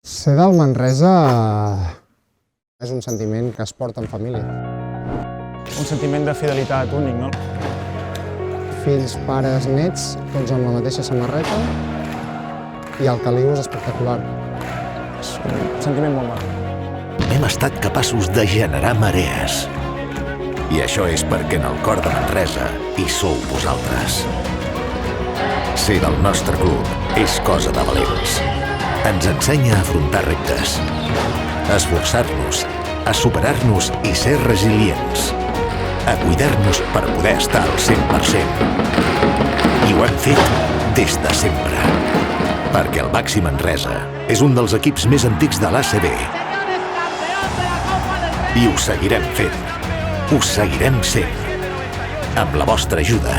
Ser del Manresa és un sentiment que es porta en família. Un sentiment de fidelitat únic, no? Fills, pares, nets, tots amb la mateixa samarreta i el caliu és espectacular. És un sentiment molt maco. Hem estat capaços de generar marees. I això és perquè en el cor de Manresa hi sou vosaltres. Ser del nostre club és cosa de valents. Ens ensenya a afrontar reptes, a esforçar-nos, a superar-nos i ser resilients, a cuidar-nos per poder estar al 100%. I ho hem fet des de sempre. Perquè el Baxi Manresa és un dels equips més antics de l'ACB. I ho seguirem fent. Ho seguirem sent. Amb la vostra ajuda.